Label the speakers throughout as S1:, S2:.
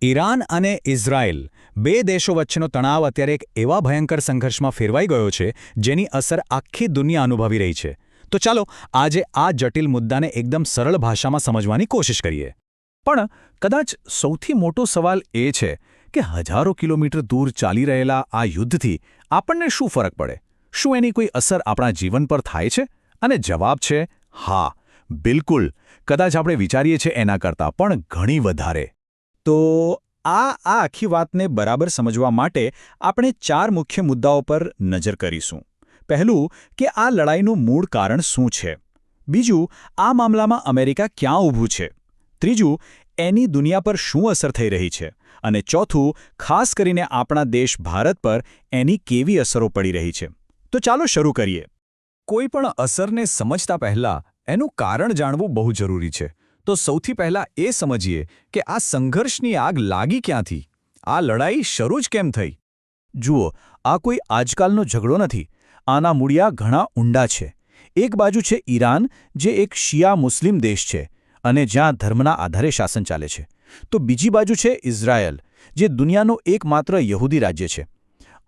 S1: Iran અને Israel બે દેશો વચ્ચેનો તણાવ અત્યારે એક એવા ભયંકર સંઘર્ષમાં ફેરવાઈ ગયો છે જેની અસર આખી દુનિયા અનુભવી રહી છે. તો ચાલો આજે આ જટિલ મુદ્દાને એકદમ સરળ ભાષામાં સમજવાની કોશિશ કરીએ.
S2: પણ કદાચ સૌથી મોટો સવાલ એ છે કે હજારો કિલોમીટર દૂર ચાલી રહેલા આ યુદ્ધથી આપણને શું ફરક પડે? શું એની કોઈ અસર આપણા જીવન પર થાય છે? અને જવાબ છે હા, બિલકુલ. કદાચ આપણે વિચારીએ છીએ એના કરતાં પણ ઘણી વધારે.
S3: તો આ આખી વાતને બરાબર સમજવા માટે આપણે 4 મુખ્ય મુદ્દાઓ પર નજર કરીશું. પહેલું કે આ લડાઈનું મૂળ કારણ શું છે. બીજું, આ મામલામાં અમેરિકા ક્યાં ઊભું છે. ત્રીજું, એની દુનિયા પર શું અસર થઈ રહી છે. અને ચોથું, ખાસ કરીને આપણા દેશ ભારત પર એની કેવી અસરો પડી રહી છે. તો ચાલો શરૂ કરીએ.
S2: કોઈ પણ અસરને સમજતા પહેલા એનું કારણ જાણવું બહુ જરૂરી છે. તો સૌથી પહેલા એ સમજીએ કે આ સંઘર્ષની આગ લાગી ક્યાંથી? આ લડાઈ શરૂ જ કેમ થઈ? જુઓ, આ કોઈ આજકાલનો ઝઘડો નથી. આના મૂળિયા ઘણા ઊંડા છે. એક બાજુ છે ઈરાન, જે એક શિયા મુસ્લિમ દેશ છે અને જ્યાં ધર્મના આધારે શાસન ચાલે છે. તો બીજી બાજુ છે ઇઝરાયલ, જે દુનિયાનો એકમાત્ર યહૂદી રાજ્ય છે.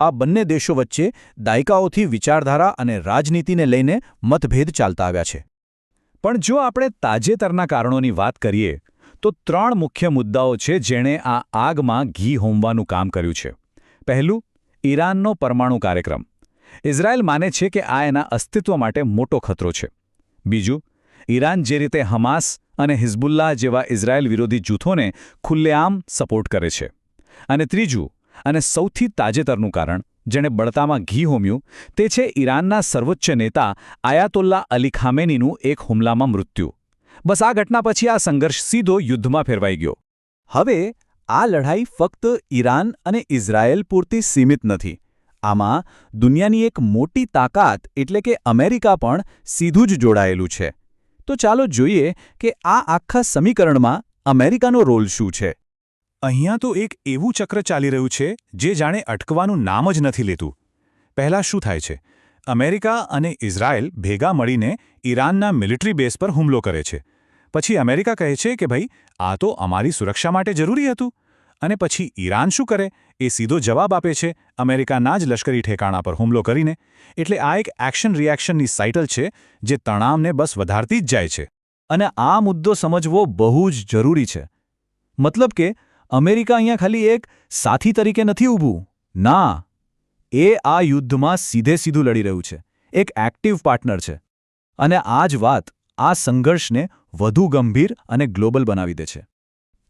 S2: આ બંને દેશો વચ્ચે દાયકાઓથી વિચારધારા અને રાજનીતિને લઈને મતભેદ ચાલતા આવ્યા છે.
S3: પણ જો આપણે તાજેતરના કારણોની વાત કરીએ તો 3 મુખ્ય મુદ્દાઓ છે જેણે આ આગમાં ઘી હોમવાનું કામ કર્યું છે. પહેલું, ઈરાનનો પરમાણુ કાર્યક્રમ. ઇઝરાયલ માને છે કે આ એના અસ્તિત્વ માટે મોટો ખતરો છે. બીજું, ઈરાન જે રીતે હમાસ અને હિઝબુલ્લાહ જેવા ઇઝરાયલ વિરોધી જૂથોને ખુલ્લેઆમ સપોર્ટ કરે છે. અને ત્રીજું, અને સૌથી તાજેતરનું કારણ જેણે બળતામાં ઘી હોમ્યું, તે છે ઈરાનના સર્વોચ્ચ નેતા આયાતોલ્લા અલી ખામેનીનું એક હુમલામાં મૃત્યુ. બસ આ ઘટના પછી આ સંઘર્ષ સીધો યુદ્ધમાં ફેરવાઈ ગયો. હવે આ લડાઈ ફક્ત ઈરાન અને ઇઝરાયલ પૂરતી સીમિત નથી. આમાં દુનિયાની એક મોટી તાકાત એટલે કે અમેરિકા પણ સીધું જ જોડાયેલું છે. તો ચાલો જોઈએ કે આ આખા સમીકરણમાં અમેરિકાનો રોલ શું છે.
S2: અહીંયા તો એક એવું ચક્ર ચાલી રહ્યું છે જે જાણે અટકવાનું નામ જ નથી લેતું. પહેલાં શું થાય છે? અમેરિકા અને ઇઝરાયલ ભેગા મળીને ઈરાનના મિલિટરી બેઝ પર હુમલો કરે છે. પછી અમેરિકા કહે છે કે ભાઈ, આ તો અમારી સુરક્ષા માટે જરૂરી હતું. અને પછી ઈરાન શું કરે? એ સીધો જવાબ આપે છે અમેરિકાના જ લશ્કરી ઠેકાણા પર હુમલો કરીને. એટલે આ એક એક્શન રિએક્શનની સાઇકલ છે જે તણાવને બસ વધારતી જ જાય છે.
S3: અને આ મુદ્દો સમજવો બહુ જ જરૂરી છે. મતલબ કે અમેરિકા અહીંયા ખાલી એક સાથી તરીકે નથી ઊભું. ના, એ આ યુદ્ધમાં સીધું લડી રહ્યું છે. એક એક્ટિવ પાર્ટનર છે. અને આ જ વાત આ સંઘર્ષને વધુ ગંભીર અને ગ્લોબલ બનાવી દે છે.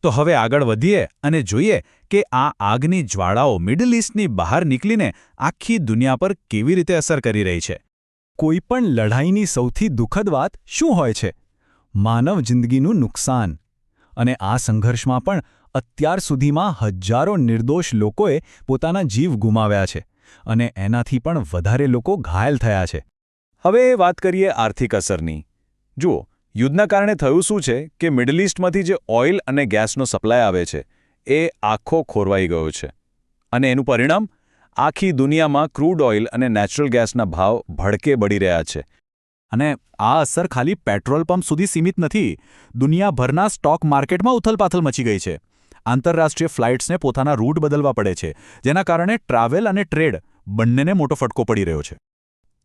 S3: તો હવે આગળ વધીએ અને જોઈએ કે આ આગની જ્વાળાઓ મિડલ ઈસ્ટની બહાર નીકળીને આખી દુનિયા પર કેવી રીતે અસર કરી રહી છે. કોઈ પણ લડાઈની સૌથી દુઃખદ વાત શું હોય છે? માનવ જિંદગીનું નુકસાન. અને આ સંઘર્ષમાં પણ અત્યાર સુધીમાં હજારો નિર્દોષ લોકોએ પોતાના જીવ ગુમાવ્યા છે અને એનાથી પણ વધારે લોકો ઘાયલ થયા છે. હવે વાત કરીએ આર્થિક અસરની. જુઓ, યુદ્ધના કારણે થયું શું છે કે મિડલ ઈસ્ટમાંથી જે ઓઇલ અને ગેસનો સપ્લાય આવે છે એ આખો ખોરવાઈ ગયો છે. અને એનું પરિણામ? આખી દુનિયામાં ક્રૂડ ઓઇલ અને નેચરલ ગેસના ભાવ ભડકે બળી રહ્યા છે. અને આ અસર ખાલી પેટ્રોલ પંપ સુધી સીમિત નથી. દુનિયાભરના સ્ટોક માર્કેટમાં ઉથલપાથલ મચી ગઈ છે. આંતરરાષ્ટ્રીય ફ્લાઇટ્સને પોતાના રૂટ બદલવા પડે છે, જેના કારણે ટ્રાવેલ અને ટ્રેડ બંનેને મોટો ફટકો પડી રહ્યો છે.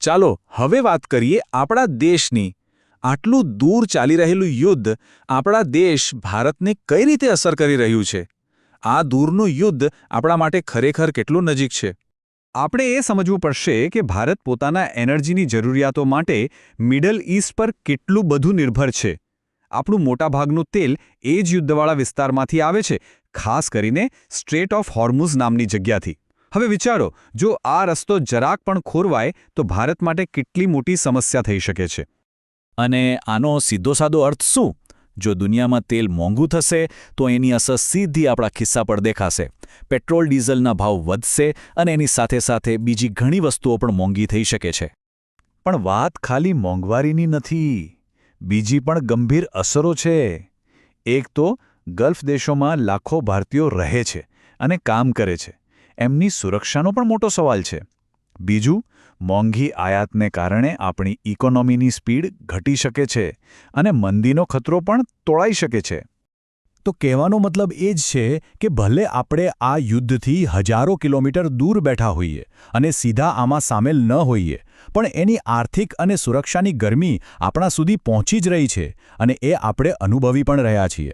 S3: ચાલો હવે વાત કરીએ આપણા દેશની. આટલું દૂર ચાલી રહેલું યુદ્ધ આપણા દેશ ભારતને કઈ રીતે અસર કરી રહ્યું છે? આ દૂરનું યુદ્ધ આપણા માટે ખરેખર કેટલું નજીક છે? આપણે એ સમજવું પડશે કે ભારત પોતાના એનર્જીની જરૂરિયાતો માટે મિડલ ઈસ્ટ પર કેટલું બધું નિર્ભર છે. આપણું મોટાભાગનું તેલ એ જ યુદ્ધવાળા વિસ્તારમાંથી આવે છે, ખાસ કરીને સ્ટ્રેટ ઓફ હોર્મુઝ નામની જગ્યાથી. હવે વિચારો, જો આ રસ્તો જરાક પણ ખોરવાય તો ભારત માટે કેટલી મોટી સમસ્યા થઈ શકે છે. અને આનો સીધો સાદો અર્થ શું? જો દુનિયામાં તેલ મોંઘું થશે તો એની અસર સીધી આપણા ખિસ્સા પર દેખાશે. પેટ્રોલ ડીઝલના ભાવ વધશે અને એની સાથે સાથે બીજી ઘણી વસ્તુઓ પણ મોંઘી થઈ શકે છે. પણ વાત ખાલી મોંઘવારીની નથી. બીજી પણ ગંભીર અસરો છે. એક તો ગલ્ફ દેશોમાં લાખો ભારતીયો રહે છે અને કામ કરે છે. એમની સુરક્ષાનો પણ મોટો સવાલ છે. બીજું, મોંઘી આયાતને કારણે આપણી ઇકોનોમીની સ્પીડ ઘટી શકે છે અને મંદીનો ખતરો પણ તોળાઈ શકે છે. તો કહેવાનો મતલબ એ જ છે કે ભલે આપણે આ યુદ્ધથી હજારો કિલોમીટર દૂર બેઠા હોઈએ અને સીધા આમાં સામેલ ન હોઈએ, પણ એની આર્થિક અને સુરક્ષાની ગરમી આપણા સુધી પહોંચી જ રહી છે અને એ આપણે અનુભવી પણ રહ્યા છીએ.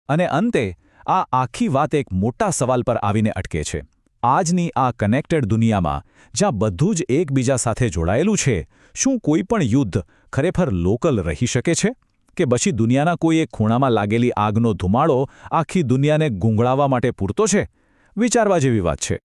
S2: અને અંતે આ આખી વાત એક મોટા સવાલ પર આવીને અટકે છે. આજની આ કનેક્ટેડ દુનિયામાં જ્યાં બધું જ એકબીજા સાથે જોડાયેલું છે, શું કોઈ પણ યુદ્ધ ખરેખર લોકલ રહી શકે છે? કે પછી દુનિયાના કોઈ એક ખૂણામાં લાગેલી આગનો ધુમાડો આખી દુનિયાને ગુંગળાવવા માટે પૂરતો છે? વિચારવા જેવી વાત છે.